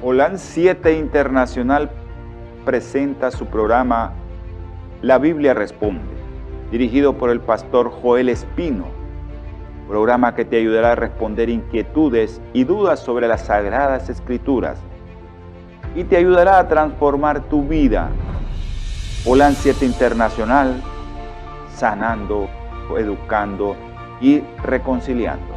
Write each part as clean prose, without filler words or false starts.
Holan 7 Internacional presenta su programa La Biblia Responde, dirigido por el pastor Joel Espino, programa que te ayudará a responder inquietudes y dudas sobre las Sagradas Escrituras y te ayudará a transformar tu vida. Holan 7 Internacional, sanando, educando y reconciliando.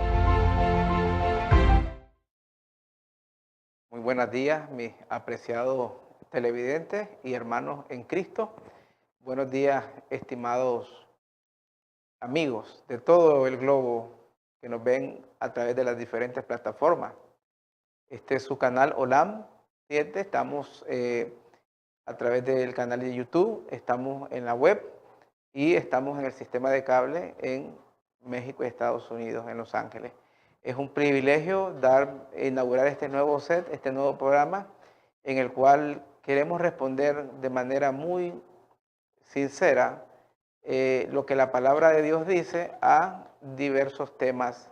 Muy buenos días, mis apreciados televidentes y hermanos en Cristo. Buenos días, estimados amigos de todo el globo que nos ven a través de las diferentes plataformas. Este es su canal Olam 7. Estamos a través del canal de YouTube, estamos en la web y estamos en el sistema de cable en México y Estados Unidos, en Los Ángeles. Es un privilegio inaugurar este nuevo set, este nuevo programa, en el cual queremos responder de manera muy sincera lo que la palabra de Dios dice a diversos temas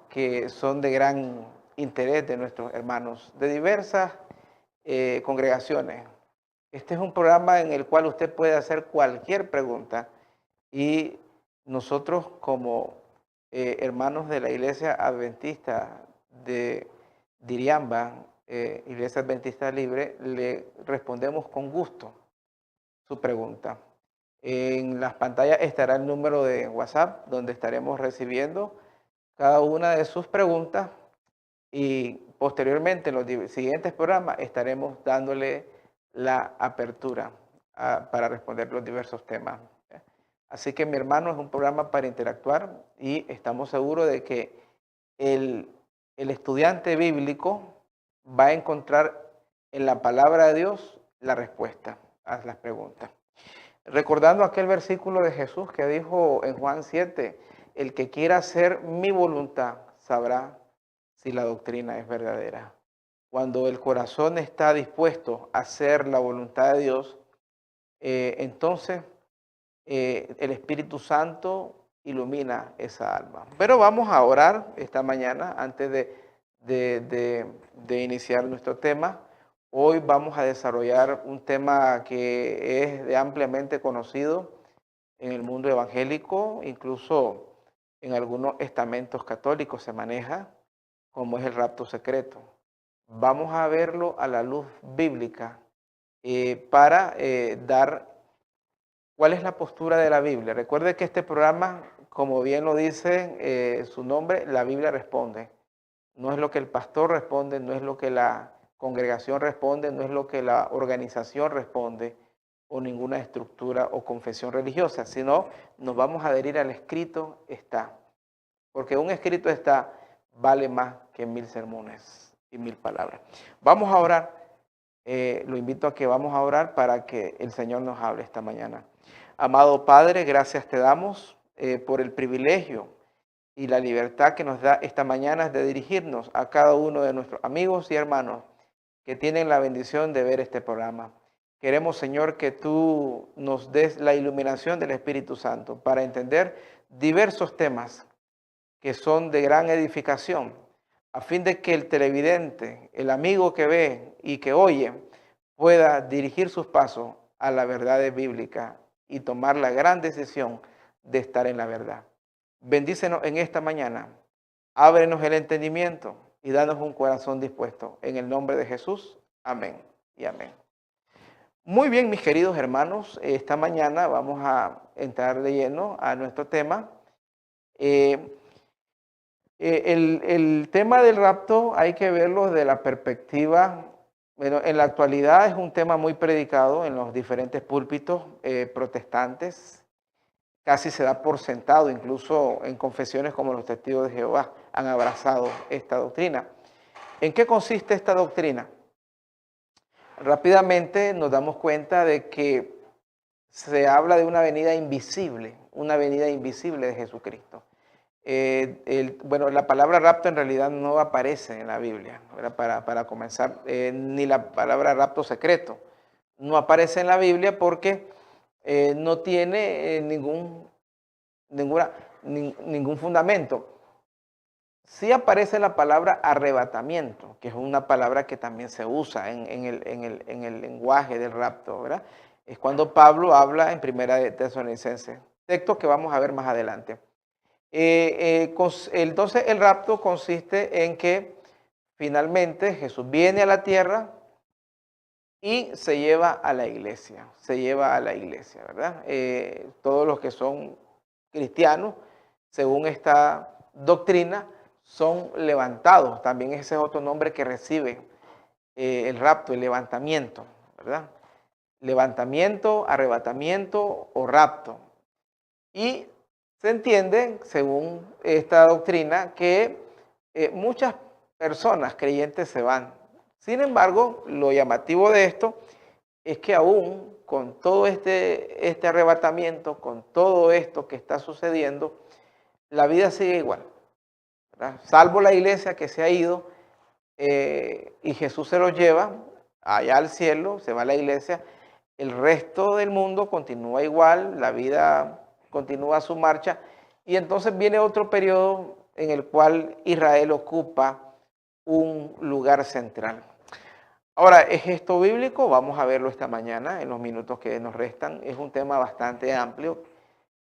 que son de gran interés de nuestros hermanos de diversas congregaciones. Este es un programa en el cual usted puede hacer cualquier pregunta y nosotros como hermanos de la Iglesia Adventista de Diriamba, Iglesia Adventista Libre, le respondemos con gusto su pregunta. En las pantallas estará el número de WhatsApp donde estaremos recibiendo cada una de sus preguntas y posteriormente en los siguientes programas estaremos dándole la apertura para responder los diversos temas. Así que mi hermano, es un programa para interactuar y estamos seguros de que el estudiante bíblico va a encontrar en la palabra de Dios la respuesta a las preguntas. Recordando aquel versículo de Jesús que dijo en Juan 7, el que quiera hacer mi voluntad sabrá si la doctrina es verdadera. Cuando el corazón está dispuesto a hacer la voluntad de Dios, entonces el Espíritu Santo ilumina esa alma. Pero vamos a orar esta mañana antes de iniciar nuestro tema. Hoy vamos a desarrollar un tema que es de ampliamente conocido en el mundo evangélico, incluso en algunos estamentos católicos se maneja, como es el rapto secreto. Vamos a verlo a la luz bíblica para dar cuál es la postura de la Biblia. Recuerde que este programa, como bien lo dice su nombre, la Biblia responde. No es lo que el pastor responde, no es lo que la congregación responde, no es lo que la organización responde o ninguna estructura o confesión religiosa, sino nos vamos a adherir al escrito está. Porque un escrito está vale más que 1000 sermones y 1000 palabras. Vamos a orar. Lo invito a que vamos a orar para que el Señor nos hable esta mañana. Amado Padre, gracias te damos por el privilegio y la libertad que nos da esta mañana de dirigirnos a cada uno de nuestros amigos y hermanos que tienen la bendición de ver este programa. Queremos, Señor, que tú nos des la iluminación del Espíritu Santo para entender diversos temas que son de gran edificación, a fin de que el televidente, el amigo que ve y que oye, pueda dirigir sus pasos a la verdad bíblica y tomar la gran decisión de estar en la verdad. Bendícenos en esta mañana, ábrenos el entendimiento y danos un corazón dispuesto. En el nombre de Jesús, amén y amén. Muy bien, mis queridos hermanos, esta mañana vamos a entrar de lleno a nuestro tema. El tema del rapto hay que verlo desde la perspectiva, bueno, en la actualidad es un tema muy predicado en los diferentes púlpitos protestantes, casi se da por sentado, incluso en confesiones como los Testigos de Jehová han abrazado esta doctrina. ¿En qué consiste esta doctrina? Rápidamente nos damos cuenta de que se habla de una venida invisible de Jesucristo. Bueno, la palabra rapto en realidad no aparece en la Biblia, para comenzar, ni la palabra rapto secreto. No aparece en la Biblia porque no tiene ningún fundamento. sí aparece la palabra arrebatamiento, que es una palabra que también se usa en el lenguaje del rapto, ¿verdad? Es cuando Pablo habla en Primera de Tesalonicenses, texto que vamos a ver más adelante. Entonces el rapto consiste en que finalmente Jesús viene a la tierra y se lleva a la iglesia, ¿verdad? Todos los que son cristianos, según esta doctrina, son levantados. También ese es otro nombre que recibe el rapto, el levantamiento, ¿verdad? Levantamiento, arrebatamiento o rapto. Y se entiende, según esta doctrina, que muchas personas creyentes se van. Sin embargo, lo llamativo de esto es que aún con todo este arrebatamiento, con todo esto que está sucediendo, la vida sigue igual, ¿verdad? Salvo la iglesia que se ha ido y Jesús se los lleva allá al cielo, se va a la iglesia, el resto del mundo continúa igual, la vida continúa su marcha y entonces viene otro periodo en el cual Israel ocupa un lugar central. Ahora, ¿es esto bíblico? Vamos a verlo esta mañana en los minutos que nos restan. Es un tema bastante amplio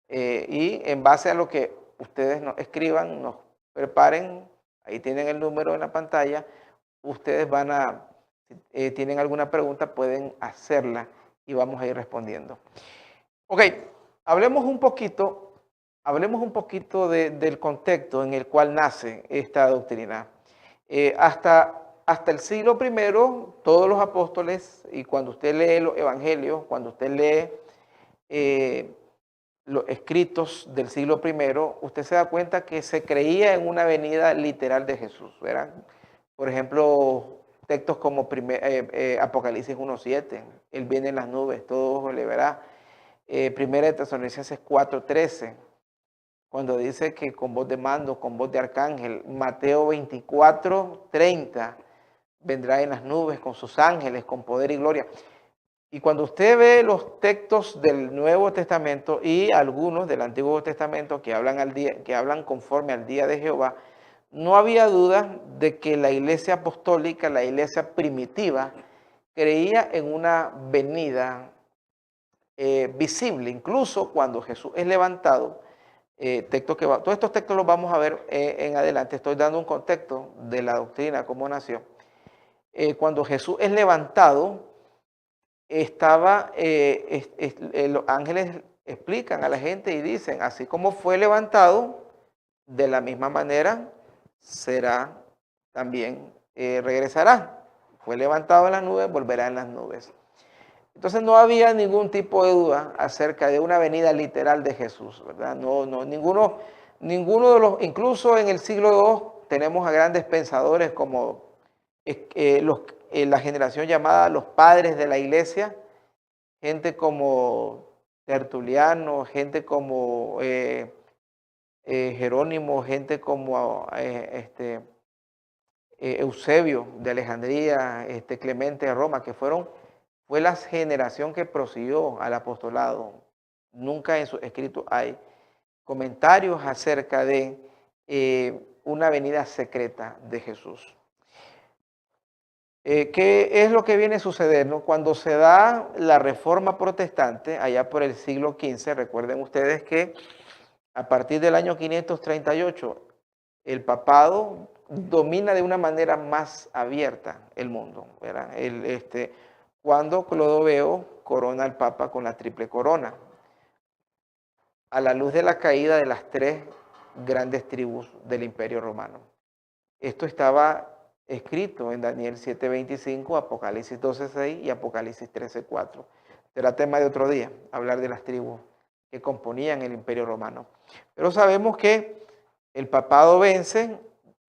y en base a lo que ustedes nos escriban, nos preparen, ahí tienen el número en la pantalla, ustedes van a, tienen alguna pregunta, pueden hacerla y vamos a ir respondiendo. Ok, hablemos un poquito del contexto en el cual nace esta doctrina. Hasta el siglo I, todos los apóstoles, y cuando usted lee los evangelios, cuando usted lee los escritos del siglo I, usted se da cuenta que se creía en una venida literal de Jesús, ¿verdad? Por ejemplo, textos como Apocalipsis 1:7, Él viene en las nubes, todo ojo le verá. Primera de Tesalonicenses 4:13, cuando dice que con voz de mando, con voz de arcángel. Mateo 24:30, vendrá en las nubes con sus ángeles, con poder y gloria. Y cuando usted ve los textos del Nuevo Testamento y algunos del Antiguo Testamento que hablan conforme al día de Jehová, no había duda de que la iglesia apostólica, la iglesia primitiva, creía en una venida visible. Incluso cuando Jesús es levantado, todos estos textos los vamos a ver en adelante. Estoy dando un contexto de la doctrina, cómo nació. Cuando Jesús es levantado, los ángeles explican a la gente y dicen, así como fue levantado, de la misma manera será también, regresará. Fue levantado en las nubes, volverá en las nubes. Entonces no había ningún tipo de duda acerca de una venida literal de Jesús, ¿verdad? Ninguno de los, incluso en el siglo II tenemos a grandes pensadores como la generación llamada los padres de la iglesia, gente como Tertuliano, gente como Jerónimo, gente como Eusebio de Alejandría, Clemente de Roma, que fue la generación que prosiguió al apostolado. Nunca en sus escritos hay comentarios acerca de una venida secreta de Jesús. ¿Qué es lo que viene a suceder, no? Cuando se da la Reforma Protestante, allá por el siglo XV, recuerden ustedes que a partir del año 538, el papado domina de una manera más abierta el mundo, ¿verdad? Cuando Clodoveo corona al Papa con la triple corona, a la luz de la caída de las tres grandes tribus del Imperio Romano. Esto estaba escrito en Daniel 7:25, Apocalipsis 12:6 y Apocalipsis 13:4. Será tema de otro día, hablar de las tribus que componían el Imperio Romano. Pero sabemos que el papado vence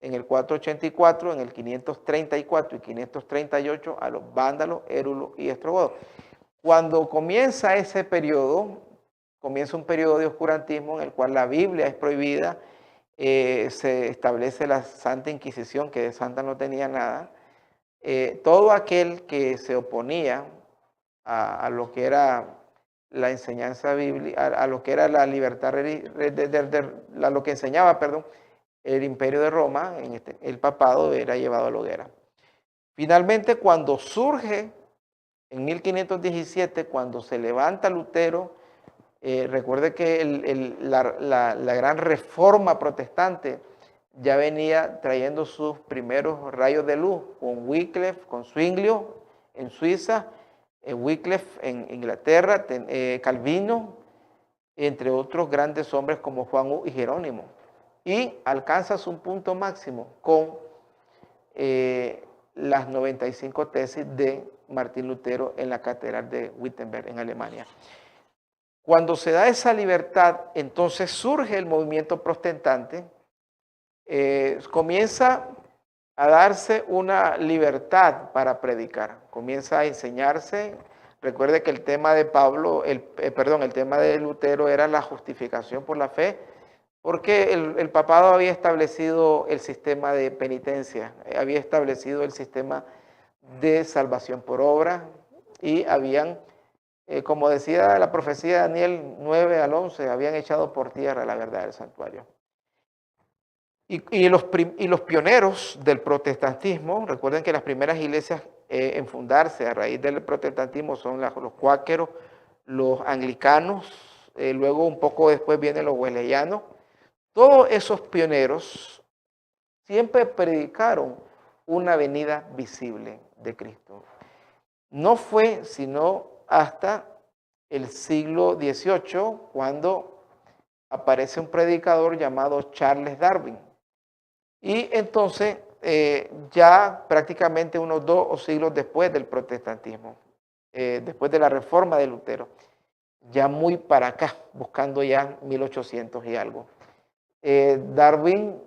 en el 484, en el 534 y 538 a los vándalos, érulos y ostrogodos. Cuando comienza ese periodo, comienza un periodo de oscurantismo en el cual la Biblia es prohibida, se establece la Santa Inquisición, que de santa no tenía nada. Todo aquel que se oponía a lo que era la enseñanza bíblica, a lo que era la libertad, a lo que enseñaba, perdón, el imperio de Roma, el papado, era llevado a la hoguera. Finalmente, cuando surge en 1517, cuando se levanta Lutero, recuerde que la gran reforma protestante ya venía trayendo sus primeros rayos de luz con Wycliffe, con Zwinglio en Suiza, Wycliffe en Inglaterra, Calvino, entre otros grandes hombres como Juan Hus y Jerónimo. Y alcanzas un punto máximo con las 95 tesis de Martín Lutero en la Catedral de Wittenberg, en Alemania. Cuando se da esa libertad, entonces surge el movimiento protestante, comienza a darse una libertad para predicar, comienza a enseñarse. Recuerde que el tema de el tema de Lutero era la justificación por la fe, porque el papado había establecido el sistema de penitencia, había establecido el sistema de salvación por obra y habían, como decía la profecía de Daniel 9 al 11, habían echado por tierra la verdad del santuario. Y los pioneros del protestantismo, recuerden que las primeras iglesias en fundarse a raíz del protestantismo son los cuáqueros, los anglicanos, luego un poco después vienen los wesleyanos. Todos esos pioneros siempre predicaron una venida visible de Cristo. No fue sino hasta el siglo XVIII cuando aparece un predicador llamado Charles Darwin. Y entonces ya prácticamente unos 2 siglos después del protestantismo, después de la reforma de Lutero, ya muy para acá, buscando ya 1800 y algo. Darwin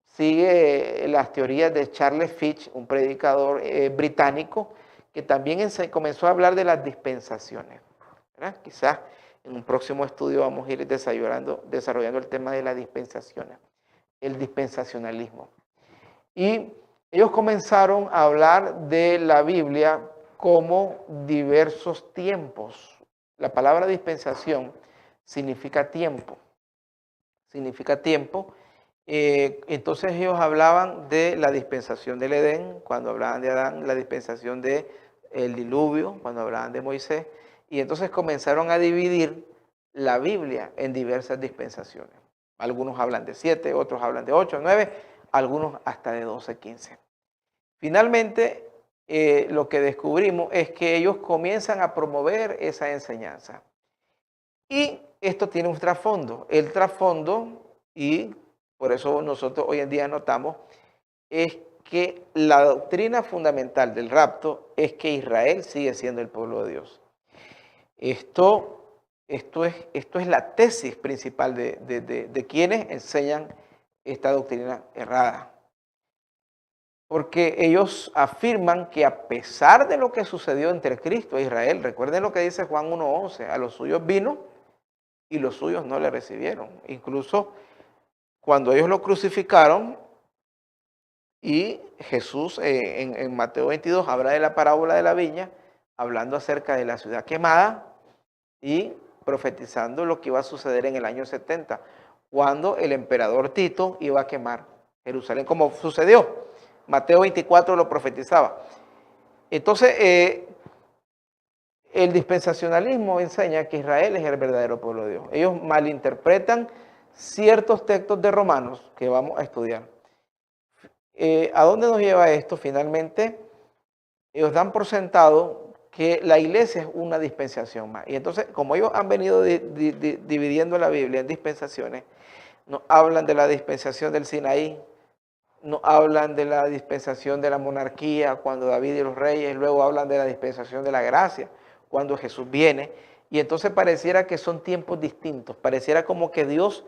sigue las teorías de Charles Fitch, un predicador británico, que también comenzó a hablar de las dispensaciones, ¿verdad? Quizás en un próximo estudio vamos a ir desarrollando el tema de las dispensaciones, el dispensacionalismo. Y ellos comenzaron a hablar de la Biblia como diversos tiempos. La palabra dispensación significa tiempo. Significa tiempo. Entonces ellos hablaban de la dispensación del Edén, cuando hablaban de Adán, la dispensación del diluvio, cuando hablaban de Moisés, y entonces comenzaron a dividir la Biblia en diversas dispensaciones. Algunos hablan de 7, otros hablan de 8, 9, algunos hasta de 12, 15. Finalmente, lo que descubrimos es que ellos comienzan a promover esa enseñanza. Y esto tiene un trasfondo. El trasfondo, y por eso nosotros hoy en día notamos, es que la doctrina fundamental del rapto es que Israel sigue siendo el pueblo de Dios. Esto es la tesis principal de quienes enseñan esta doctrina errada. Porque ellos afirman que a pesar de lo que sucedió entre Cristo e Israel, recuerden lo que dice Juan 1:11, a los suyos vino y los suyos no le recibieron. Incluso cuando ellos lo crucificaron y Jesús en Mateo 22 habla de la parábola de la viña, hablando acerca de la ciudad quemada y profetizando lo que iba a suceder en el año 70, cuando el emperador Tito iba a quemar Jerusalén, como sucedió. Mateo 24 lo profetizaba. Entonces, el dispensacionalismo enseña que Israel es el verdadero pueblo de Dios. Ellos malinterpretan ciertos textos de Romanos que vamos a estudiar. ¿A dónde nos lleva esto? Finalmente, ellos dan por sentado que la iglesia es una dispensación más. Y entonces, como ellos han venido dividiendo la Biblia en dispensaciones, nos hablan de la dispensación del Sinaí, nos hablan de la dispensación de la monarquía cuando David y los reyes, luego hablan de la dispensación de la gracia cuando Jesús viene. Y entonces pareciera que son tiempos distintos, pareciera como que Dios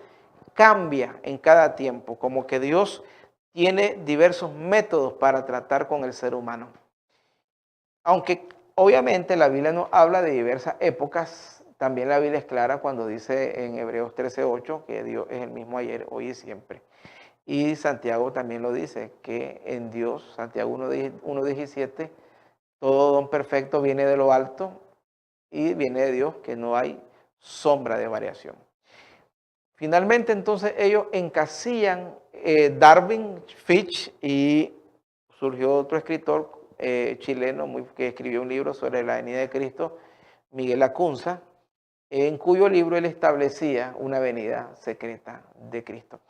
cambia en cada tiempo, como que Dios tiene diversos métodos para tratar con el ser humano. Aunque obviamente la Biblia nos habla de diversas épocas, también la Biblia es clara cuando dice en Hebreos 13:8 que Dios es el mismo ayer, hoy y siempre. Y Santiago también lo dice, que en Dios, Santiago 1:17, todo don perfecto viene de lo alto y viene de Dios, que no hay sombra de variación. Finalmente, entonces, ellos encasillan Darwin, Fitch, y surgió otro escritor chileno que escribió un libro sobre la venida de Cristo, Miguel Lacunza, en cuyo libro él establecía una venida secreta de Cristo.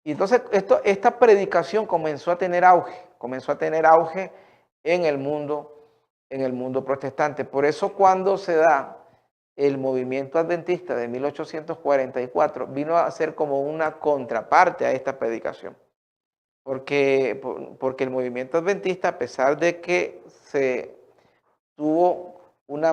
Y entonces esta predicación comenzó a tener auge en el mundo protestante. Por eso cuando se da el movimiento adventista de 1844, vino a ser como una contraparte a esta predicación. Porque el movimiento adventista, a pesar de que se tuvo un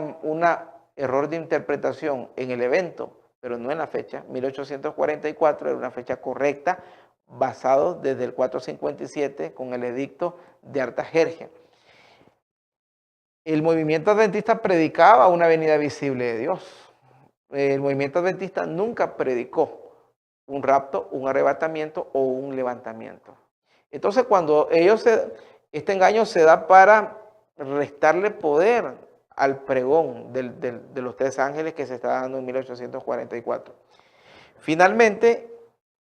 error de interpretación en el evento, pero no en la fecha, 1844 era una fecha correcta, basado desde el 457 con el edicto de Artajerjes. El movimiento adventista predicaba una venida visible de Dios. El movimiento adventista nunca predicó un rapto, un arrebatamiento o un levantamiento. Entonces, cuando este engaño se da para restarle poder al pregón de los tres ángeles que se está dando en 1844. Finalmente,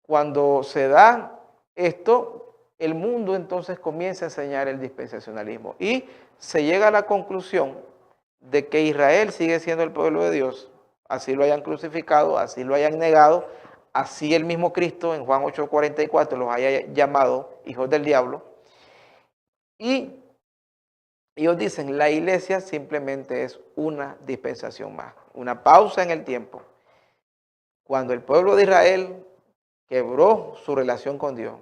cuando se da esto, el mundo entonces comienza a enseñar el dispensacionalismo y se llega a la conclusión de que Israel sigue siendo el pueblo de Dios, así lo hayan crucificado, así lo hayan negado, así el mismo Cristo en Juan 8:44 los haya llamado hijos del diablo. Y ellos dicen, la iglesia simplemente es una dispensación más, una pausa en el tiempo. Cuando el pueblo de Israel quebró su relación con Dios,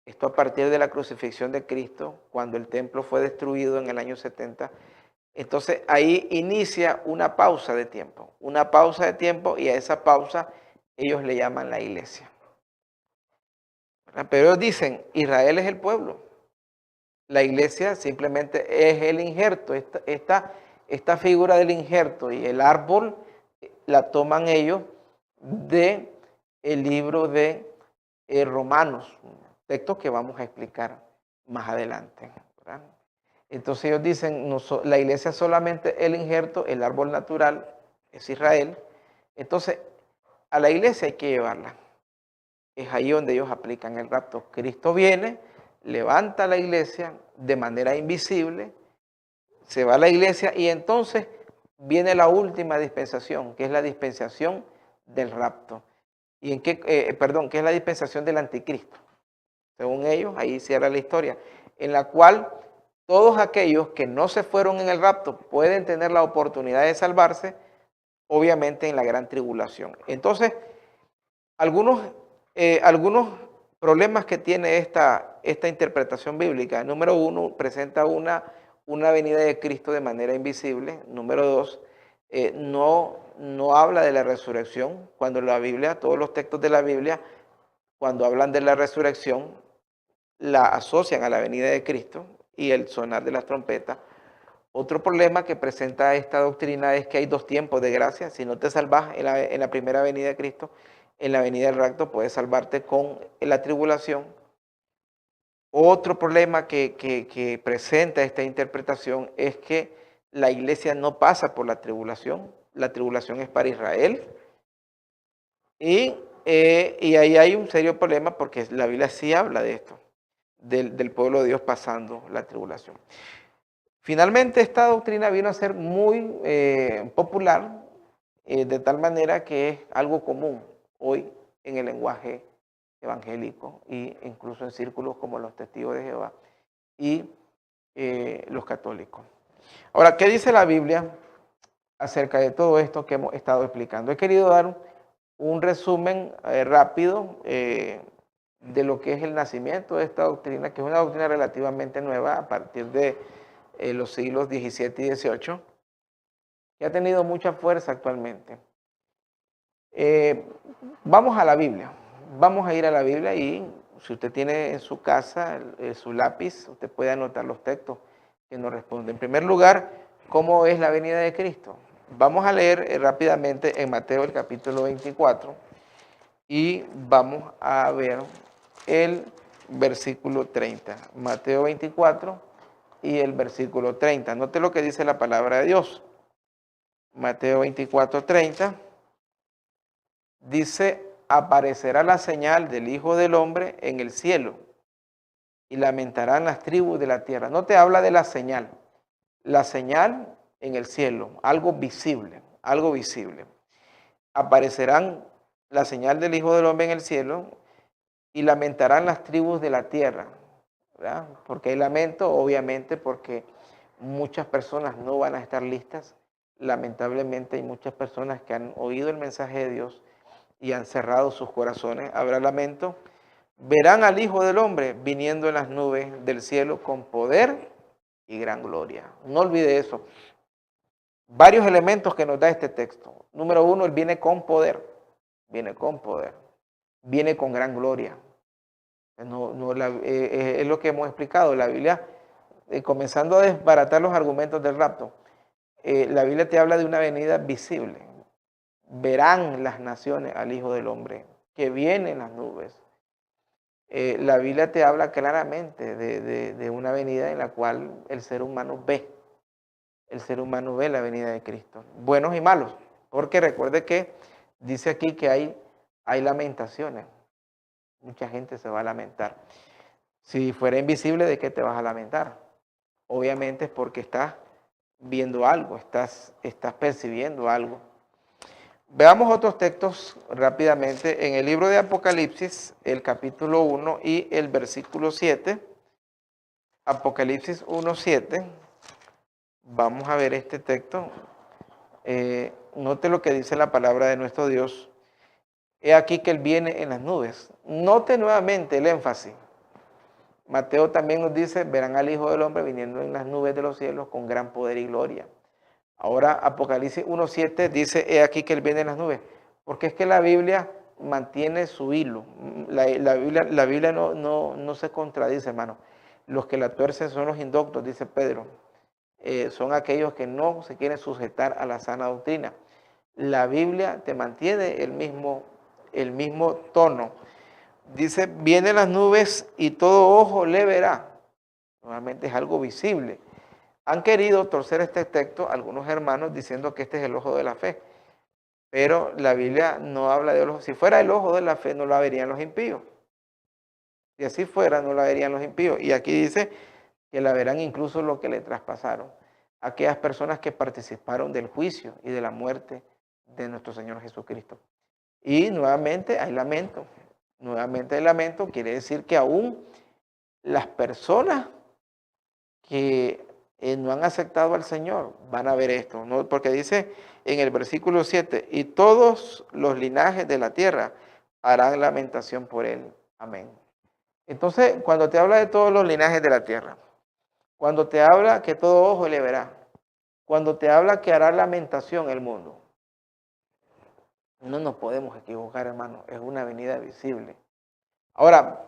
esto a partir de la crucifixión de Cristo, cuando el templo fue destruido en el año 70, entonces ahí inicia una pausa de tiempo, y a esa pausa ellos le llaman la iglesia. Pero ellos dicen, Israel es el pueblo. La iglesia simplemente es el injerto, esta figura del injerto y el árbol la toman ellos del libro de Romanos, texto que vamos a explicar más adelante, ¿verdad? Entonces ellos dicen, la iglesia es solamente el injerto, el árbol natural es Israel. Entonces a la iglesia hay que llevarla. Es ahí donde ellos aplican el rapto. Cristo viene, levanta la iglesia de manera invisible, se va a la iglesia y entonces viene la última dispensación, que es la dispensación del rapto. ¿Y que es la dispensación del anticristo? Según ellos, ahí cierra la historia, en la cual todos aquellos que no se fueron en el rapto pueden tener la oportunidad de salvarse, obviamente en la gran tribulación. Entonces, algunos problemas que tiene esta interpretación bíblica. Número uno, presenta una venida de Cristo de manera invisible. Número dos, no habla de la resurrección. Cuando la Biblia, todos los textos de la Biblia, cuando hablan de la resurrección, la asocian a la venida de Cristo y el sonar de las trompetas. Otro problema que presenta esta doctrina es que hay dos tiempos de gracia. Si no te salvas en la primera venida de Cristo, en la venida del rapto puedes salvarte con la tribulación. Otro problema que presenta esta interpretación es que la iglesia no pasa por la tribulación es para Israel. Y ahí hay un serio problema porque la Biblia sí habla de esto, del pueblo de Dios pasando la tribulación. Finalmente, esta doctrina vino a ser muy popular, de tal manera que es algo común hoy en el lenguaje evangélico e incluso en círculos como los testigos de Jehová y los católicos. Ahora, ¿qué dice la Biblia acerca de todo esto que hemos estado explicando? He querido dar un resumen rápido de lo que es el nacimiento de esta doctrina, que es una doctrina relativamente nueva a partir de los siglos XVII y XVIII, que ha tenido mucha fuerza actualmente. Vamos a la Biblia, vamos a ir a la Biblia y si usted tiene en su casa su lápiz, usted puede anotar los textos que nos responden. En primer lugar, ¿cómo es la venida de Cristo? Vamos a leer rápidamente en Mateo el capítulo 24 y vamos a ver el versículo 30. Mateo 24 y el versículo 30. Note lo que dice la palabra de Dios. Mateo 24, 30. Dice aparecerá la señal del Hijo del Hombre en el cielo y lamentarán las tribus de la tierra. No te habla de la señal en el cielo, algo visible, algo visible. Aparecerán la señal del Hijo del Hombre en el cielo y lamentarán las tribus de la tierra, ¿verdad? Porque hay lamento, obviamente, porque muchas personas no van a estar listas. Lamentablemente hay muchas personas que han oído el mensaje de Dios y han cerrado sus corazones. Habrá lamento. Verán al Hijo del Hombre viniendo en las nubes del cielo con poder y gran gloria. No olvide eso. Varios elementos que nos da este texto. Número uno, Él viene con poder. Viene con poder. Viene con gran gloria. Es lo que hemos explicado. La Biblia, comenzando a desbaratar los argumentos del rapto, la Biblia te habla de una venida visible. Verán las naciones al Hijo del Hombre, que viene en las nubes. La Biblia te habla claramente de una venida en la cual el ser humano ve. El ser humano ve la venida de Cristo. Buenos y malos. Porque recuerde que dice aquí que hay lamentaciones. Mucha gente se va a lamentar. Si fuera invisible, ¿de qué te vas a lamentar? Obviamente es porque estás viendo algo, estás percibiendo algo. Veamos otros textos rápidamente. En el libro de Apocalipsis, el capítulo 1 y el versículo 7. Apocalipsis 1:7. Vamos a ver este texto. Note lo que dice la palabra de nuestro Dios. He aquí que Él viene en las nubes. Note nuevamente el énfasis. Mateo también nos dice, verán al Hijo del Hombre viniendo en las nubes de los cielos con gran poder y gloria. Ahora Apocalipsis 1:7 dice, he aquí que Él viene en las nubes. Porque es que la Biblia mantiene su hilo. La Biblia no se contradice, hermano. Los que la tuercen son los indoctos, dice Pedro. Son aquellos que no se quieren sujetar a la sana doctrina. La Biblia te mantiene el mismo tono. Dice, vienen las nubes y todo ojo le verá. Normalmente es algo visible. Han querido torcer este texto algunos hermanos diciendo que este es el ojo de la fe. Pero la Biblia no habla de ojo. Si fuera el ojo de la fe, no la verían los impíos. Si así fuera, no la verían los impíos. Y aquí dice que la verán incluso los que le traspasaron. Aquellas personas que participaron del juicio y de la muerte de nuestro Señor Jesucristo. Y nuevamente hay lamento. Nuevamente hay lamento. Quiere decir que aún las personas que no han aceptado al Señor van a ver esto, ¿no? Porque dice en el versículo 7, y todos los linajes de la tierra harán lamentación por él. Amén. Entonces, cuando te habla de todos los linajes de la tierra, cuando te habla que todo ojo le verá, cuando te habla que hará lamentación el mundo, no nos podemos equivocar, hermano, es una venida visible. Ahora,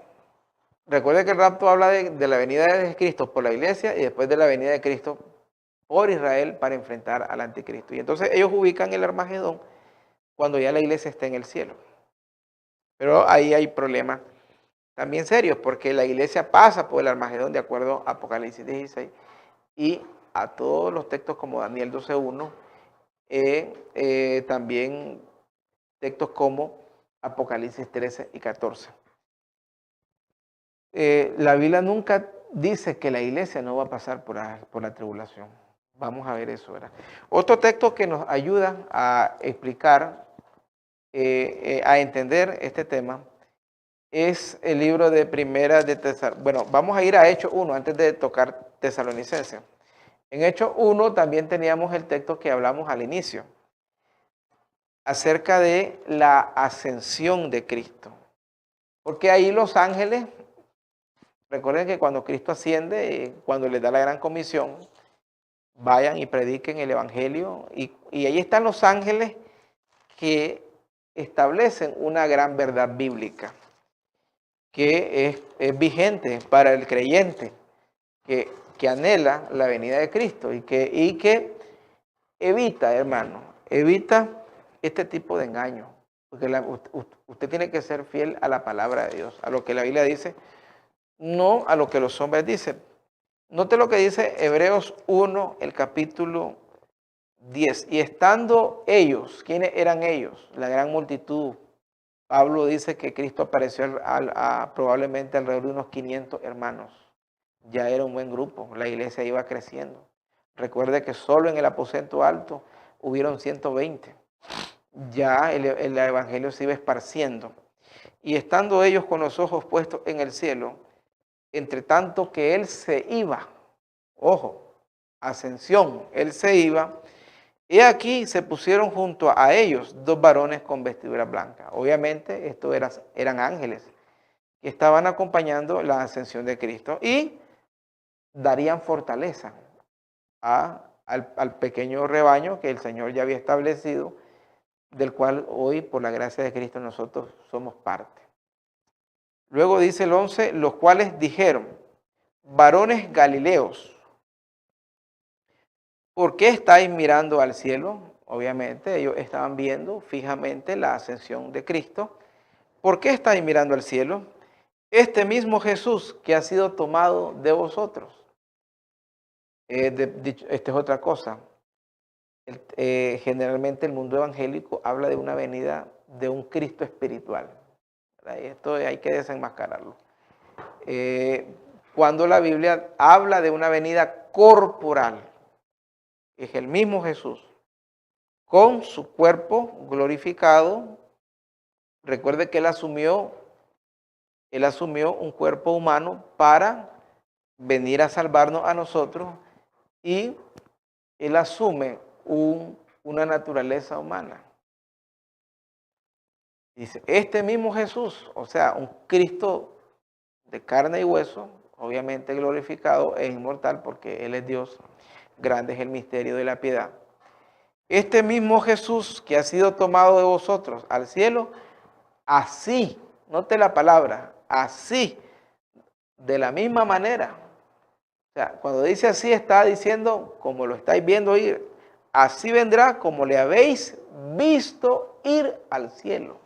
recuerde que el rapto habla de la venida de Cristo por la iglesia y después de la venida de Cristo por Israel para enfrentar al anticristo. Y entonces ellos ubican el Armagedón cuando ya la iglesia está en el cielo. Pero ahí hay problemas también serios, porque la iglesia pasa por el Armagedón de acuerdo a Apocalipsis 16 y a todos los textos como Daniel 12:1, también textos como Apocalipsis 13 y 14. La Biblia nunca dice que la iglesia no va a pasar por la tribulación. Vamos a ver eso, ¿verdad? Otro texto que nos ayuda a explicar, a entender este tema, es el libro de Primera de Tesalonicenses. Bueno, vamos a ir a Hechos 1 antes de tocar Tesalonicenses. En Hechos 1 también teníamos el texto que hablamos al inicio, acerca de la ascensión de Cristo. Porque ahí los ángeles, recuerden que cuando Cristo asciende, cuando les da la gran comisión, vayan y prediquen el evangelio. Y ahí están los ángeles que establecen una gran verdad bíblica, que es vigente para el creyente, que anhela la venida de Cristo y que evita, hermano, evita este tipo de engaño. Porque usted tiene que ser fiel a la palabra de Dios, a lo que la Biblia dice, no a lo que los hombres dicen. Note lo que dice Hebreos 1, el capítulo 10. Y estando ellos, ¿quiénes eran ellos? La gran multitud Pablo dice que Cristo apareció probablemente alrededor de unos 500 hermanos. Ya era un buen grupo, la iglesia iba creciendo. Recuerde que solo en el aposento alto hubieron 120. Ya el evangelio se iba esparciendo. Y estando ellos con los ojos puestos en el cielo, entre tanto que él se iba, ojo, ascensión, él se iba, y aquí se pusieron junto a ellos dos varones con vestiduras blancas. Obviamente estos eran ángeles que estaban acompañando la ascensión de Cristo y darían fortaleza al pequeño rebaño que el Señor ya había establecido, del cual hoy por la gracia de Cristo nosotros somos parte. Luego dice el 11, los cuales dijeron, varones galileos, ¿por qué estáis mirando al cielo? Obviamente ellos estaban viendo fijamente la ascensión de Cristo. ¿Por qué estáis mirando al cielo? Este mismo Jesús que ha sido tomado de vosotros. Esta es otra cosa. Generalmente el mundo evangélico habla de una venida de un Cristo espiritual. Esto hay que desenmascararlo. Cuando la Biblia habla de una venida corporal, es el mismo Jesús con su cuerpo glorificado. Recuerde que él asumió un cuerpo humano para venir a salvarnos a nosotros y él asume una naturaleza humana. Dice, este mismo Jesús, o sea, un Cristo de carne y hueso, obviamente glorificado e inmortal porque Él es Dios, grande es el misterio de la piedad. Este mismo Jesús que ha sido tomado de vosotros al cielo, así, note la palabra, así, de la misma manera. O sea, cuando dice así está diciendo, como lo estáis viendo ir, así vendrá como le habéis visto ir al cielo.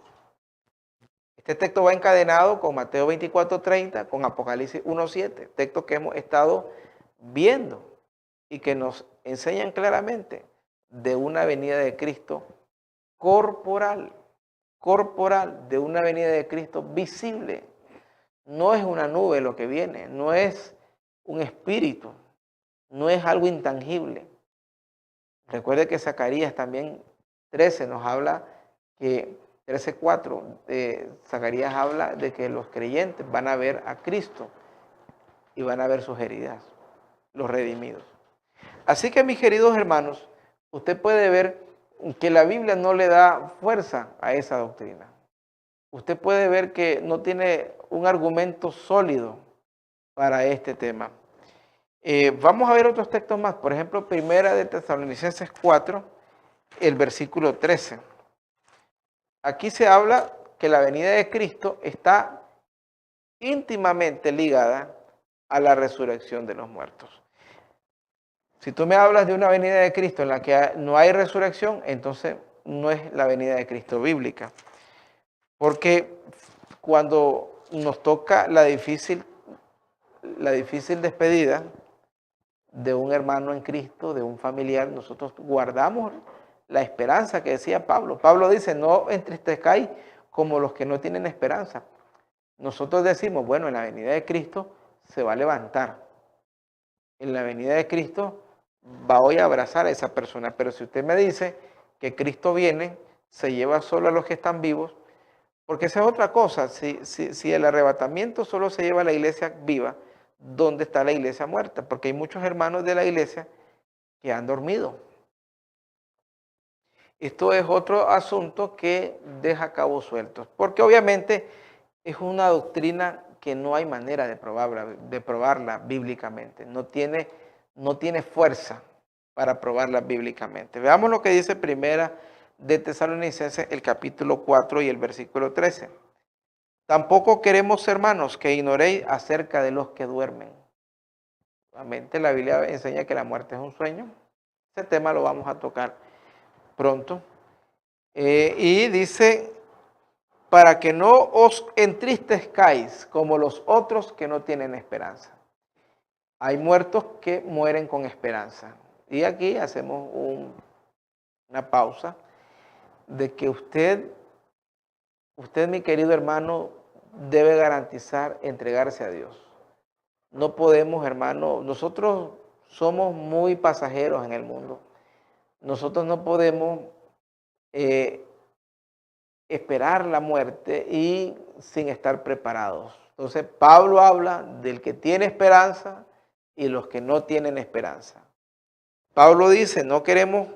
Este texto va encadenado con Mateo 24:30, con Apocalipsis 1:7, textos que hemos estado viendo y que nos enseñan claramente de una venida de Cristo corporal, de una venida de Cristo visible. No es una nube lo que viene, no es un espíritu, no es algo intangible. Recuerde que Zacarías también 13 nos habla que 13:4, Zacarías habla de que los creyentes van a ver a Cristo y van a ver sus heridas, los redimidos. Así que mis queridos hermanos, usted puede ver que la Biblia no le da fuerza a esa doctrina. Usted puede ver que no tiene un argumento sólido para este tema. Vamos a ver otros textos más. Por ejemplo, Primera de Tesalonicenses 4, el versículo 13. Aquí se habla que la venida de Cristo está íntimamente ligada a la resurrección de los muertos. Si tú me hablas de una venida de Cristo en la que no hay resurrección, entonces no es la venida de Cristo bíblica. Porque cuando nos toca la difícil despedida de un hermano en Cristo, de un familiar, nosotros guardamos la esperanza que decía Pablo. Pablo dice, no entristezcáis como los que no tienen esperanza. Nosotros decimos, bueno, en la venida de Cristo se va a levantar. En la venida de Cristo va hoy a abrazar a esa persona. Pero si usted me dice que Cristo viene, se lleva solo a los que están vivos, porque esa es otra cosa. Si el arrebatamiento solo se lleva a la iglesia viva, ¿dónde está la iglesia muerta? Porque hay muchos hermanos de la iglesia que han dormido. Esto es otro asunto que deja cabos sueltos, porque obviamente es una doctrina que no hay manera de probarla bíblicamente. No tiene fuerza para probarla bíblicamente. Veamos lo que dice Primera de Tesalonicenses, el capítulo 4 y el versículo 13. Tampoco queremos, hermanos, que ignoréis acerca de los que duermen. Obviamente la Biblia enseña que la muerte es un sueño. Ese tema lo vamos a tocar pronto. Y dice, para que no os entristezcáis como los otros que no tienen esperanza. Hay muertos que mueren con esperanza. Y aquí hacemos una pausa de que usted usted, mi querido hermano, debe garantizar entregarse a Dios. No podemos, hermano, nosotros somos muy pasajeros en el mundo. Nosotros no podemos esperar la muerte y sin estar preparados. Entonces, Pablo habla del que tiene esperanza y los que no tienen esperanza. Pablo dice, no queremos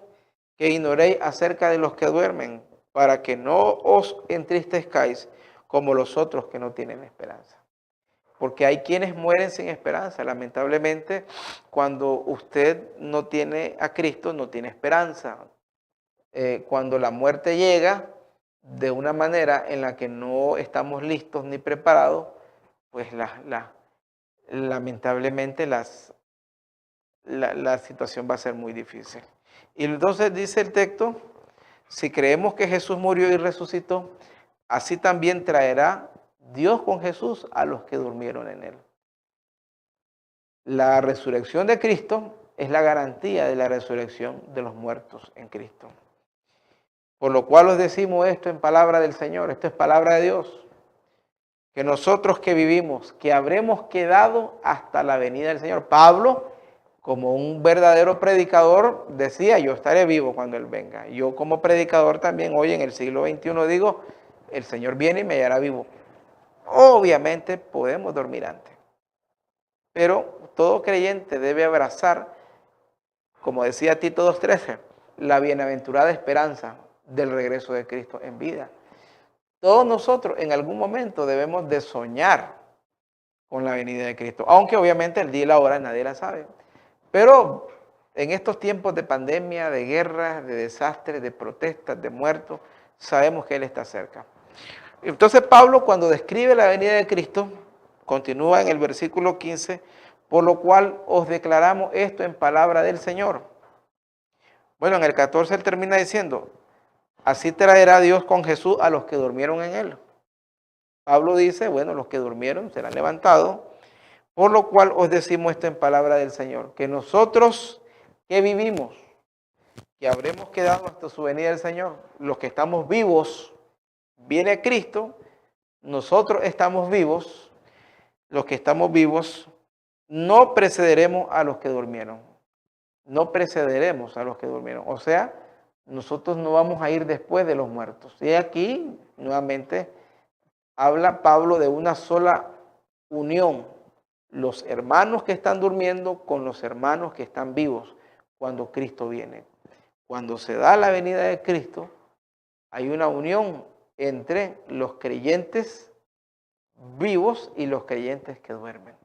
que ignoréis acerca de los que duermen, para que no os entristezcáis como los otros que no tienen esperanza. Porque hay quienes mueren sin esperanza. Lamentablemente, cuando usted no tiene a Cristo, no tiene esperanza. Cuando la muerte llega de una manera en la que no estamos listos ni preparados, pues lamentablemente la situación va a ser muy difícil. Y entonces dice el texto, si creemos que Jesús murió y resucitó, así también traerá Dios con Jesús a los que durmieron en él. La resurrección de Cristo es la garantía de la resurrección de los muertos en Cristo. Por lo cual os decimos esto en palabra del Señor, esto es palabra de Dios, que nosotros que vivimos, que habremos quedado hasta la venida del Señor. Pablo, como un verdadero predicador, decía, yo estaré vivo cuando Él venga. Yo como predicador también hoy en el siglo XXI digo, el Señor viene y me hallará vivo. Obviamente podemos dormir antes, pero todo creyente debe abrazar, como decía Tito 2:13, la bienaventurada esperanza del regreso de Cristo en vida. Todos nosotros en algún momento debemos de soñar con la venida de Cristo, aunque obviamente el día y la hora nadie la sabe. Pero en estos tiempos de pandemia, de guerras, de desastres, de protestas, de muertos, sabemos que Él está cerca. Entonces Pablo, cuando describe la venida de Cristo, continúa en el versículo 15, por lo cual os declaramos esto en palabra del Señor. Bueno, en el 14 él termina diciendo, así traerá Dios con Jesús a los que durmieron en él. Pablo dice, bueno, los que durmieron serán levantados, por lo cual os decimos esto en palabra del Señor, que nosotros que vivimos, que habremos quedado hasta su venida del Señor, los que estamos vivos, viene Cristo, nosotros estamos vivos, los que estamos vivos, no precederemos a los que durmieron. No precederemos a los que durmieron. O sea, nosotros no vamos a ir después de los muertos. Y aquí, nuevamente, habla Pablo de una sola unión. Los hermanos que están durmiendo con los hermanos que están vivos cuando Cristo viene. Cuando se da la venida de Cristo, hay una unión entre los creyentes vivos y los creyentes que duermen.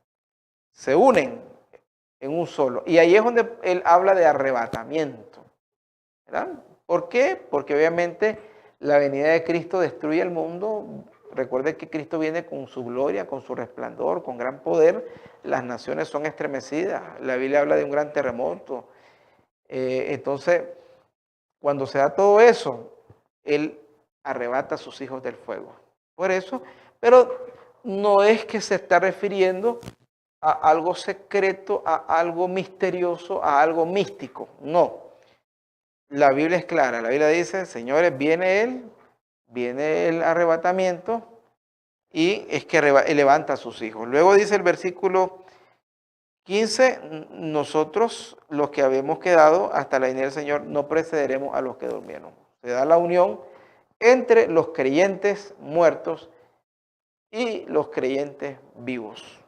Se unen en un solo. Y ahí es donde él habla de arrebatamiento, ¿verdad? ¿Por qué? Porque obviamente la venida de Cristo destruye el mundo. Recuerde que Cristo viene con su gloria, con su resplandor, con gran poder. Las naciones son estremecidas. La Biblia habla de un gran terremoto. Entonces, cuando se da todo eso, Él arrebata a sus hijos del fuego. Por eso, pero no es que se está refiriendo a algo secreto, a algo misterioso, a algo místico. No. La Biblia es clara. La Biblia dice, señores, viene el arrebatamiento y es que levanta a sus hijos. Luego dice el versículo 15, nosotros los que habemos quedado hasta la venida del Señor no precederemos a los que durmieron. Se da la unión entre los creyentes muertos y los creyentes vivos.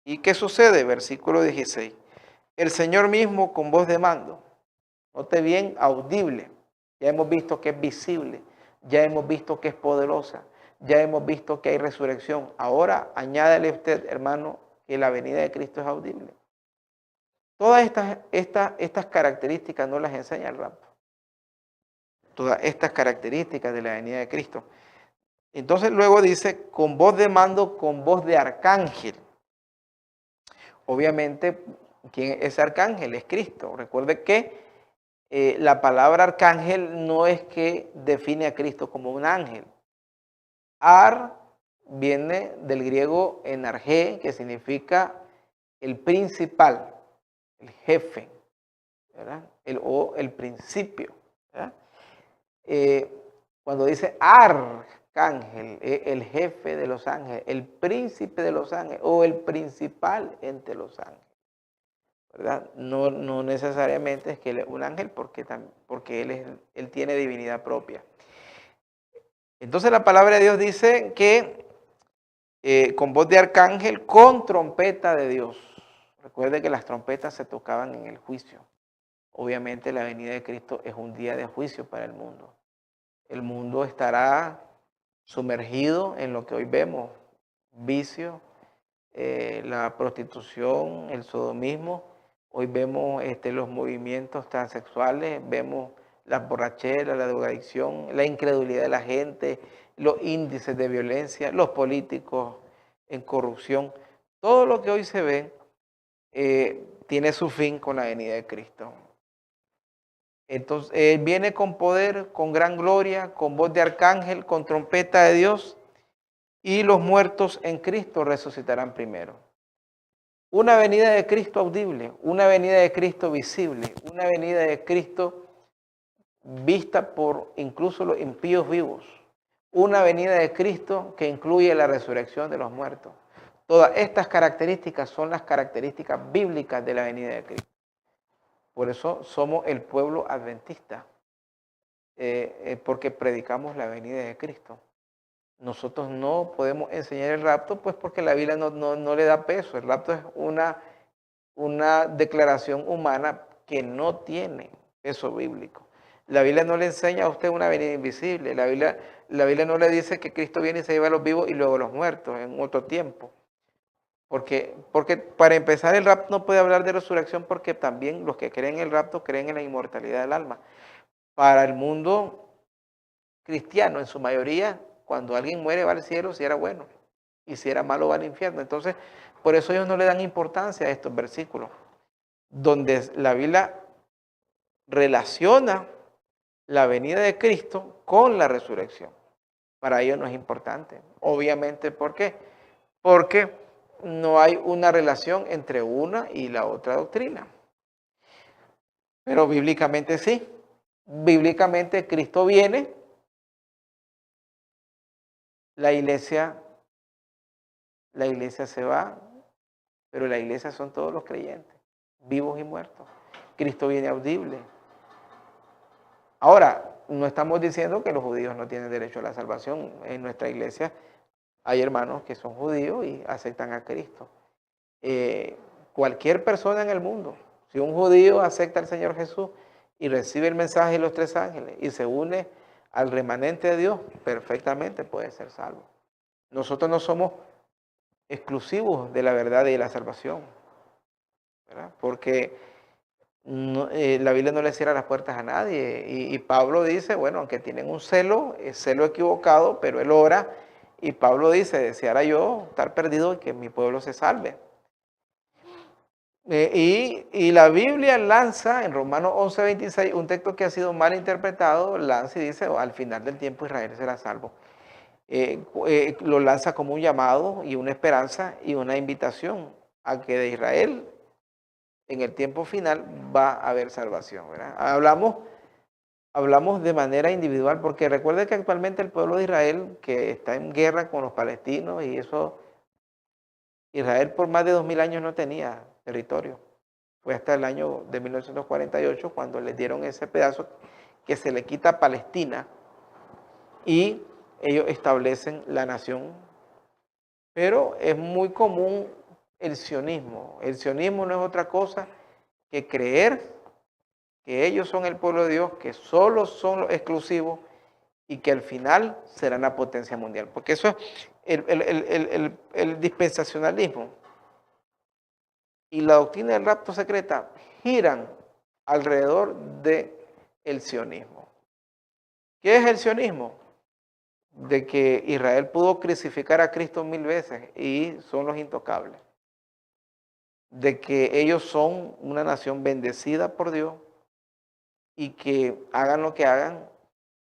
¿Y qué sucede? Versículo 16. El Señor mismo con voz de mando. Note bien, audible. Ya hemos visto que es visible. Ya hemos visto que es poderosa. Ya hemos visto que hay resurrección. Ahora añádale usted, hermano, que la venida de Cristo es audible. Todas estas características no las enseña el rapto. Todas estas características de la venida de Cristo. Entonces luego dice, con voz de mando, con voz de arcángel. Obviamente, ¿quién es arcángel? Es Cristo. Recuerde que la palabra arcángel no es que define a Cristo como un ángel. Ar viene del griego enargé, que significa el principal, el jefe, ¿verdad? O el principio, ¿verdad? Cuando dice arcángel, el jefe de los ángeles, el príncipe de los ángeles o el principal entre los ángeles, ¿verdad? No necesariamente es que él es un ángel porque él tiene divinidad propia. Entonces la palabra de Dios dice que con voz de arcángel, con trompeta de Dios. Recuerde que las trompetas se tocaban en el juicio. Obviamente la venida de Cristo es un día de juicio para el mundo. El mundo estará sumergido en lo que hoy vemos, vicio, la prostitución, el sodomismo. Hoy vemos los movimientos transexuales, vemos las borracheras, la drogadicción, la incredulidad de la gente, los índices de violencia, los políticos en corrupción. Todo lo que hoy se ve tiene su fin con la venida de Cristo. Entonces, Él viene con poder, con gran gloria, con voz de arcángel, con trompeta de Dios, y los muertos en Cristo resucitarán primero. Una venida de Cristo audible, una venida de Cristo visible, una venida de Cristo vista por incluso los impíos vivos, una venida de Cristo que incluye la resurrección de los muertos. Todas estas características son las características bíblicas de la venida de Cristo. Por eso somos el pueblo adventista, porque predicamos la venida de Cristo. Nosotros no podemos enseñar el rapto, pues porque la Biblia no le da peso. El rapto es una declaración humana que no tiene peso bíblico. La Biblia no le enseña a usted una venida invisible. La Biblia no le dice que Cristo viene y se lleva a los vivos y luego a los muertos en otro tiempo. Porque para empezar el rapto no puede hablar de resurrección porque también los que creen en el rapto creen en la inmortalidad del alma. Para el mundo cristiano, en su mayoría, cuando alguien muere va al cielo si era bueno y si era malo va al infierno. Entonces, por eso ellos no le dan importancia a estos versículos, donde la Biblia relaciona la venida de Cristo con la resurrección. Para ellos no es importante. Obviamente, ¿por qué? Porque no hay una relación entre una y la otra doctrina. Pero bíblicamente sí. Bíblicamente Cristo viene, la iglesia se va, pero la iglesia son todos los creyentes, vivos y muertos. Cristo viene audible. Ahora, no estamos diciendo que los judíos no tienen derecho a la salvación. En nuestra iglesia hay hermanos que son judíos y aceptan a Cristo. Cualquier persona en el mundo, si un judío acepta al Señor Jesús y recibe el mensaje de los tres ángeles y se une al remanente de Dios, perfectamente puede ser salvo. Nosotros no somos exclusivos de la verdad y de la salvación, ¿verdad? Porque la Biblia no le cierra las puertas a nadie. Y Pablo dice, bueno, aunque tienen un celo, es celo equivocado, pero él ora. Y Pablo dice, deseara yo estar perdido y que mi pueblo se salve. Y la Biblia lanza en Romanos 11:26 un texto que ha sido mal interpretado, lanza y dice, al final del tiempo Israel será salvo. Lo lanza como un llamado y una esperanza y una invitación a que de Israel en el tiempo final va a haber salvación, ¿verdad? Hablamos de manera individual, porque recuerde que actualmente el pueblo de Israel, que está en guerra con los palestinos, y eso, Israel por más de 2000 años no tenía territorio. Fue hasta el año de 1948 cuando les dieron ese pedazo que se le quita a Palestina y ellos establecen la nación. Pero es muy común el sionismo. El sionismo no es otra cosa que creer que ellos son el pueblo de Dios, que solo son los exclusivos y que al final serán la potencia mundial. Porque eso es el dispensacionalismo y la doctrina del rapto secreta giran alrededor del sionismo. ¿Qué es el sionismo? De que Israel pudo crucificar a Cristo 1000 veces y son los intocables. De que ellos son una nación bendecida por Dios y que hagan lo que hagan,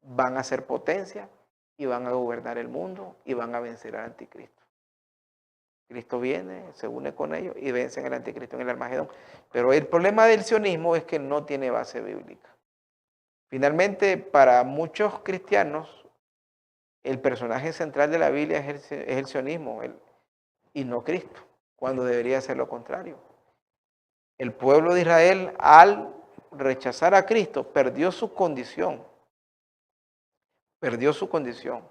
van a ser potencia y van a gobernar el mundo y van a vencer al anticristo. Cristo viene, se une con ellos y vencen al anticristo en el Armagedón. Pero el problema del sionismo es que no tiene base bíblica. Finalmente, para muchos cristianos, el personaje central de la Biblia es el sionismo y no Cristo, cuando debería ser lo contrario. El pueblo de Israel, al rechazar a Cristo, perdió su condición. Perdió su condición.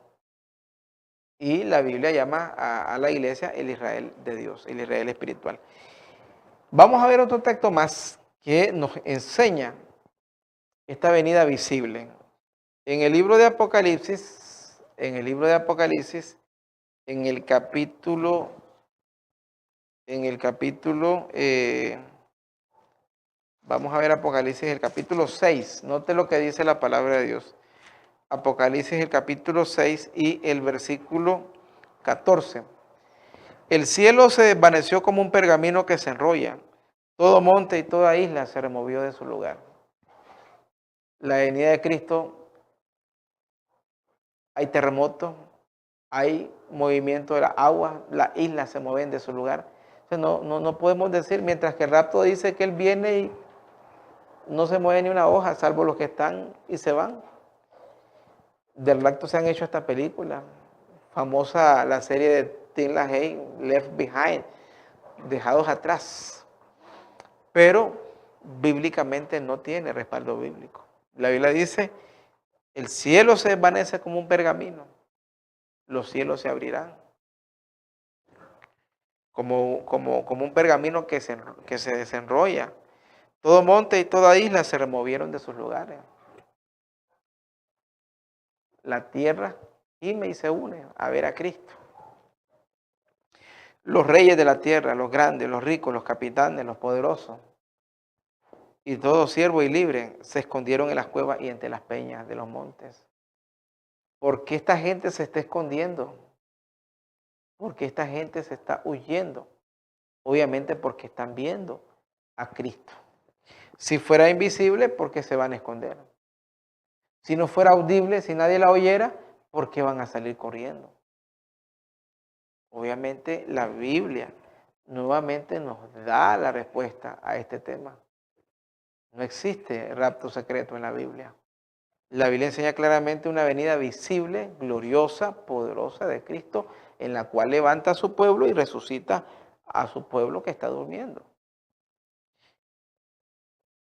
Y la Biblia llama a la iglesia el Israel de Dios, el Israel espiritual. Vamos a ver otro texto más que nos enseña esta venida visible. En el libro de Apocalipsis, en el capítulo, vamos a ver Apocalipsis, el capítulo 6. Note lo que dice la palabra de Dios. Apocalipsis, el capítulo 6 y el versículo 14. El cielo se desvaneció como un pergamino que se enrolla. Todo monte y toda isla se removió de su lugar. La venida de Cristo, hay terremotos, hay movimiento de la agua, las islas se mueven de su lugar. Entonces no podemos decir, mientras que el rapto dice que Él viene y no se mueve ni una hoja, salvo los que están y se van. Del rapto se han hecho esta película, famosa la serie de Tim LaHaye, Left Behind, Dejados Atrás. Pero bíblicamente no tiene respaldo bíblico. La Biblia dice, el cielo se desvanece como un pergamino, los cielos se abrirán. Como un pergamino que se desenrolla. Todo monte y toda isla se removieron de sus lugares. La tierra gime y se une a ver a Cristo. Los reyes de la tierra, los grandes, los ricos, los capitanes, los poderosos, y todo siervo y libre se escondieron en las cuevas y entre las peñas de los montes. ¿Por qué esta gente se está escondiendo? ¿Por qué esta gente se está huyendo? Obviamente porque están viendo a Cristo. Si fuera invisible, ¿por qué se van a esconder? Si no fuera audible, si nadie la oyera, ¿por qué van a salir corriendo? Obviamente la Biblia nuevamente nos da la respuesta a este tema. No existe rapto secreto en la Biblia. La Biblia enseña claramente una venida visible, gloriosa, poderosa de Cristo, en la cual levanta a su pueblo y resucita a su pueblo que está durmiendo.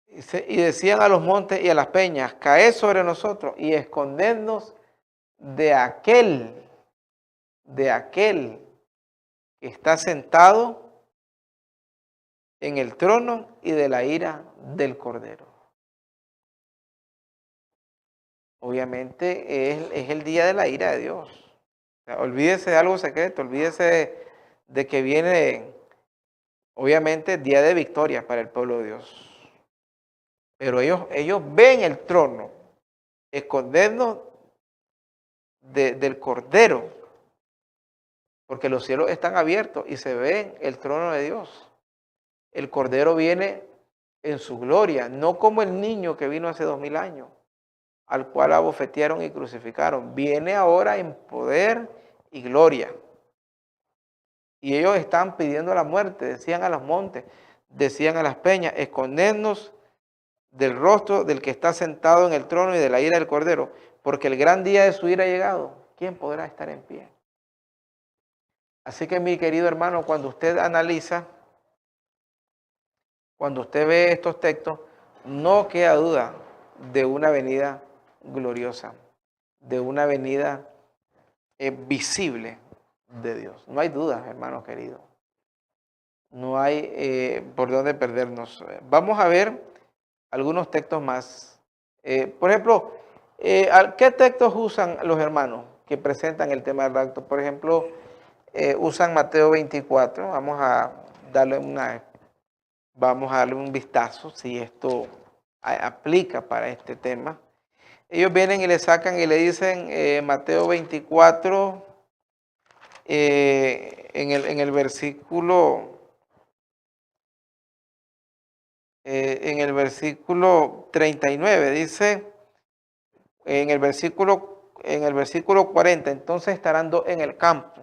Y decían a los montes y a las peñas, caed sobre nosotros y escondednos de aquel que está sentado en el trono y de la ira del Cordero. Obviamente es el día de la ira de Dios. O sea, olvídese de algo secreto, olvídese de que viene, obviamente, día de victoria para el pueblo de Dios. Pero ellos ven el trono, escondernos del Cordero, porque los cielos están abiertos y se ve el trono de Dios. El Cordero viene en su gloria, no como el niño que vino hace 2000 años, al cual abofetearon y crucificaron. Viene ahora en poder y gloria. Y ellos están pidiendo la muerte, decían a los montes, decían a las peñas, escondernos del rostro del que está sentado en el trono y de la ira del Cordero, porque el gran día de su ira ha llegado. ¿Quién podrá estar en pie? Así que, mi querido hermano, cuando usted analiza, cuando usted ve estos textos, no queda duda de una venida gloriosa, de una venida visible de Dios. No hay duda, hermanos queridos. No hay por dónde perdernos. Vamos a ver algunos textos más. Por ejemplo, ¿qué textos usan los hermanos que presentan el tema del rapto? Por ejemplo, usan Mateo 24. Vamos a darle un vistazo si esto aplica para este tema. Ellos vienen y le sacan y le dicen Mateo 24, en el versículo 39, dice, en el versículo 40, entonces estarán dos en el campo.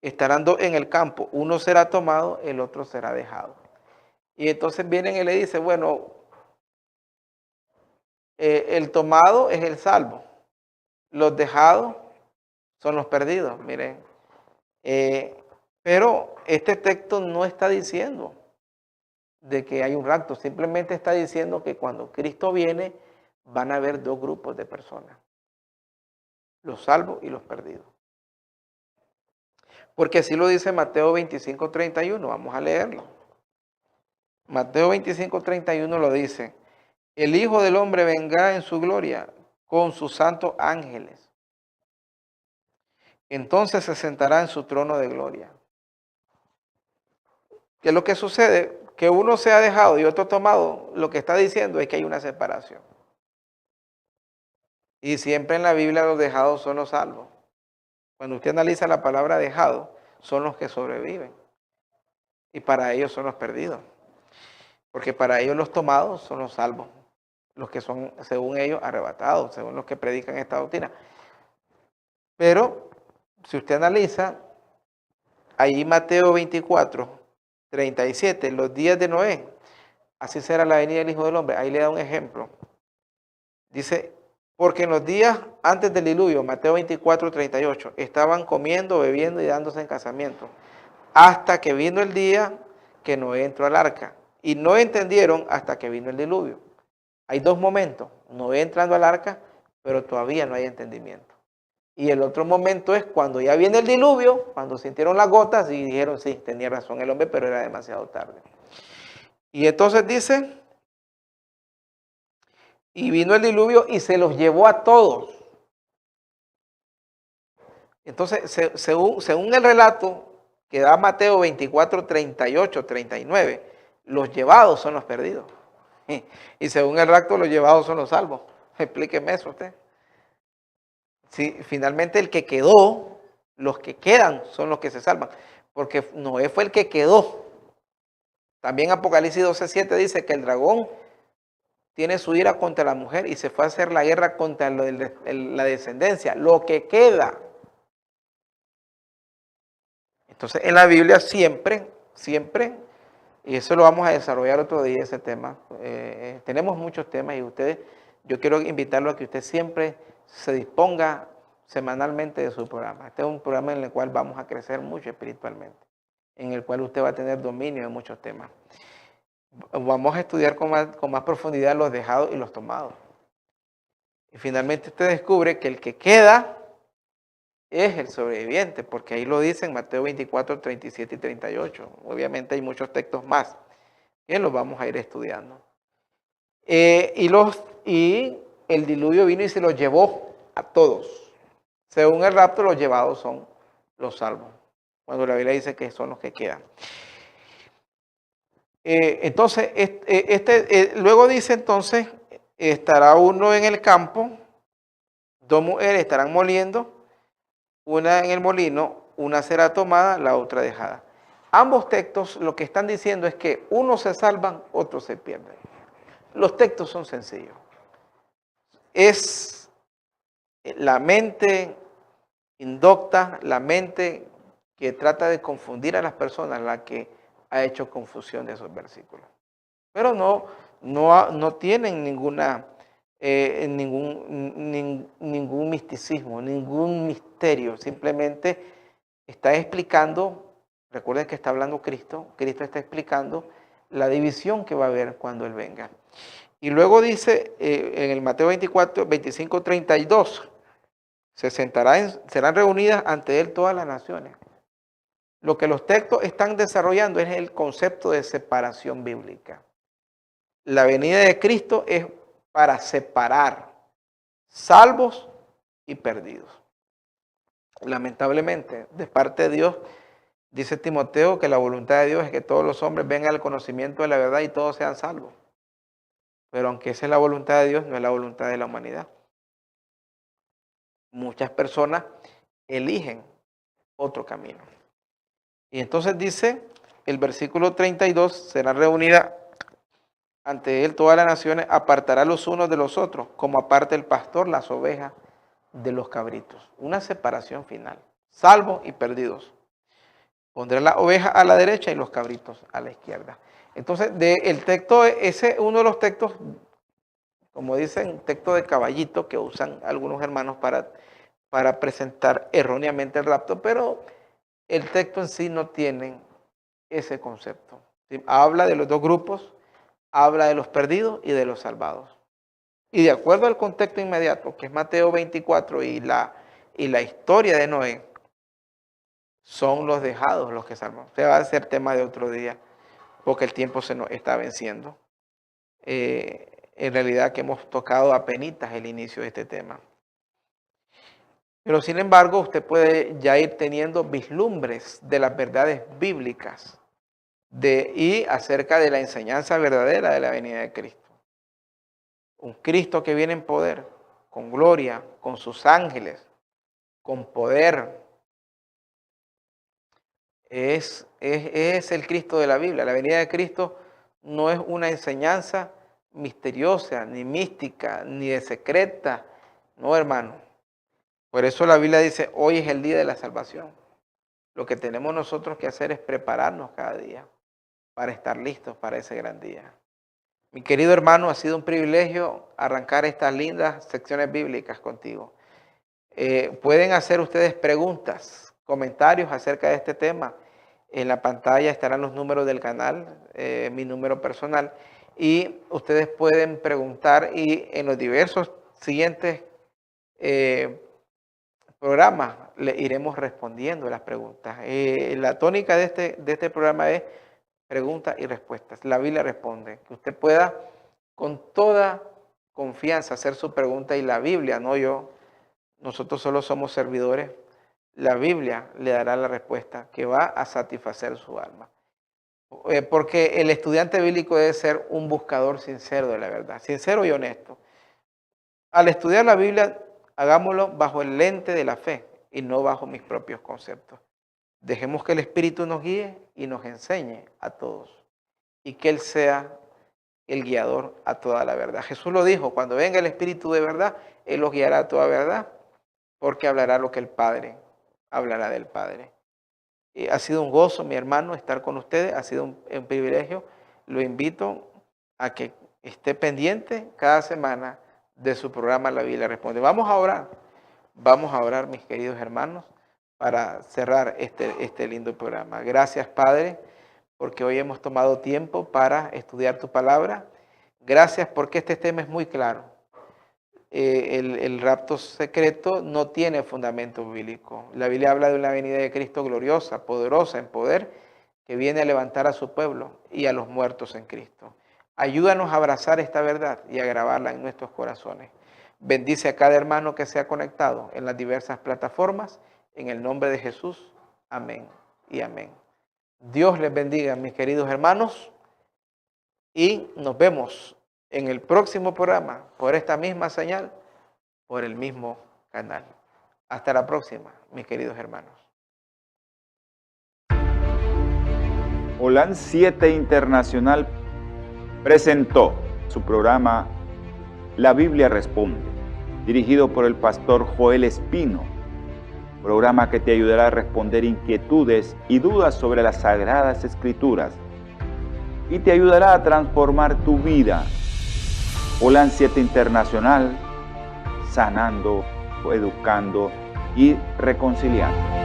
Estarán dos en el campo, uno será tomado, el otro será dejado. Y entonces vienen y le dicen, bueno, el tomado es el salvo, los dejados son los perdidos, miren. Pero este texto no está diciendo de que hay un rapto, simplemente está diciendo que cuando Cristo viene van a haber dos grupos de personas, los salvos y los perdidos. Porque así lo dice Mateo 25:31, vamos a leerlo. Mateo 25:31 lo dice: el Hijo del Hombre vendrá en su gloria con sus santos ángeles. Entonces se sentará en su trono de gloria. ¿Qué es lo que sucede? Que uno se ha dejado y otro tomado, lo que está diciendo es que hay una separación. Y siempre en la Biblia los dejados son los salvos. Cuando usted analiza la palabra dejado, son los que sobreviven. Y para ellos son los perdidos. Porque para ellos los tomados son los salvos. Los que son, según ellos, arrebatados, según los que predican esta doctrina. Pero, si usted analiza, ahí Mateo 24:37, los días de Noé, así será la venida del Hijo del Hombre. Ahí le da un ejemplo. Dice, porque en los días antes del diluvio, Mateo 24:38, estaban comiendo, bebiendo y dándose en casamiento, hasta que vino el día que Noé entró al arca. Y no entendieron hasta que vino el diluvio. Hay dos momentos, Noé entrando al arca, pero todavía no hay entendimiento. Y el otro momento es cuando ya viene el diluvio, cuando sintieron las gotas y dijeron, sí, tenía razón el hombre, pero era demasiado tarde. Y entonces dice, y vino el diluvio y se los llevó a todos. Entonces, según el relato que da Mateo 24:38-39, los llevados son los perdidos. Y según el rapto, los llevados son los salvos. Explíqueme eso usted. Sí, finalmente el que quedó, los que quedan son los que se salvan. Porque Noé fue el que quedó. También Apocalipsis 12:7 dice que el dragón tiene su ira contra la mujer y se fue a hacer la guerra contra la descendencia, lo que queda. Entonces en la Biblia siempre, y eso lo vamos a desarrollar otro día, ese tema. Tenemos muchos temas y yo quiero invitarlo a que usted siempre se disponga semanalmente de su programa. Este es un programa en el cual vamos a crecer mucho espiritualmente, en el cual usted va a tener dominio de muchos temas. Vamos a estudiar con más profundidad los dejados y los tomados. Y finalmente usted descubre que el que queda es el sobreviviente, porque ahí lo dice en Mateo 24:37 y 38. Obviamente hay muchos textos más que los vamos a ir estudiando. Y el diluvio vino y se los llevó a todos. Según el rapto, los llevados son los salvos, cuando la Biblia dice que son los que quedan. Entonces, luego dice entonces, estará uno en el campo, dos mujeres estarán moliendo, una en el molino, una será tomada, la otra dejada. Ambos textos lo que están diciendo es que unos se salvan, otros se pierden. Los textos son sencillos. Es la mente indocta, la mente que trata de confundir a las personas, la que ha hecho confusión de esos versículos. Pero no tienen ningún misticismo, ningún misterio. Simplemente está explicando, recuerden que está hablando Cristo está explicando la división que va a haber cuando Él venga. Y luego dice en el Mateo 25:32, serán reunidas ante Él todas las naciones. Lo que los textos están desarrollando es el concepto de separación bíblica. La venida de Cristo es para separar salvos y perdidos. Lamentablemente, de parte de Dios, dice Timoteo que la voluntad de Dios es que todos los hombres vengan al conocimiento de la verdad y todos sean salvos. Pero aunque esa es la voluntad de Dios, no es la voluntad de la humanidad. Muchas personas eligen otro camino. Y entonces dice el versículo 32, serán reunidas ante Él todas las naciones, apartará los unos de los otros, como aparta el pastor las ovejas de los cabritos. Una separación final, salvos y perdidos. Pondrá las ovejas a la derecha y los cabritos a la izquierda. Entonces, el texto, ese es uno de los textos como dicen, texto de caballito que usan algunos hermanos para presentar erróneamente el rapto, pero el texto en sí no tiene ese concepto. ¿Sí? Habla de los dos grupos, habla de los perdidos y de los salvados. Y de acuerdo al contexto inmediato, que es Mateo 24 y la historia de Noé, son los dejados los que salvan. Se va a hacer tema de otro día, porque el tiempo se nos está venciendo. En realidad que hemos tocado apenitas el inicio de este tema. Pero sin embargo, usted puede ya ir teniendo vislumbres de las verdades bíblicas y acerca de la enseñanza verdadera de la venida de Cristo. Un Cristo que viene en poder, con gloria, con sus ángeles, con poder. Es el Cristo de la Biblia. La venida de Cristo no es una enseñanza misteriosa, ni mística, ni de secreta. No, hermano. Por eso la Biblia dice, hoy es el día de la salvación. Lo que tenemos nosotros que hacer es prepararnos cada día para estar listos para ese gran día. Mi querido hermano, ha sido un privilegio arrancar estas lindas secciones bíblicas contigo. Pueden hacer ustedes preguntas, comentarios acerca de este tema. En la pantalla estarán los números del canal, mi número personal, y ustedes pueden preguntar y en los diversos siguientes programas le iremos respondiendo las preguntas. La tónica de este programa es preguntas y respuestas. La Biblia responde. Que usted pueda con toda confianza hacer su pregunta y la Biblia, no yo, nosotros solo somos servidores. La Biblia le dará la respuesta que va a satisfacer su alma. Porque el estudiante bíblico debe ser un buscador sincero de la verdad, sincero y honesto. Al estudiar la Biblia, hagámoslo bajo el lente de la fe y no bajo mis propios conceptos. Dejemos que el Espíritu nos guíe y nos enseñe a todos. Y que Él sea el guiador a toda la verdad. Jesús lo dijo, cuando venga el Espíritu de verdad, Él los guiará a toda verdad, porque hablará lo que el Padre hablará del Padre. Ha sido un gozo, mi hermano, estar con ustedes, ha sido un privilegio. Lo invito a que esté pendiente cada semana de su programa La Biblia Responde. Vamos a orar, mis queridos hermanos, para cerrar este lindo programa. Gracias, Padre, porque hoy hemos tomado tiempo para estudiar tu palabra. Gracias porque este tema es muy claro. El rapto secreto no tiene fundamento bíblico. La Biblia habla de una venida de Cristo gloriosa, poderosa en poder, que viene a levantar a su pueblo y a los muertos en Cristo. Ayúdanos a abrazar esta verdad y a grabarla en nuestros corazones. Bendice a cada hermano que se ha conectado en las diversas plataformas. En el nombre de Jesús. Amén y amén. Dios les bendiga, mis queridos hermanos. Y nos vemos en el próximo programa, por esta misma señal, por el mismo canal. Hasta la próxima, mis queridos hermanos. Holan 7 Internacional presentó su programa La Biblia Responde, dirigido por el pastor Joel Espino, programa que te ayudará a responder inquietudes y dudas sobre las Sagradas Escrituras y te ayudará a transformar tu vida. Holan 7 Internacional, sanando, educando y reconciliando.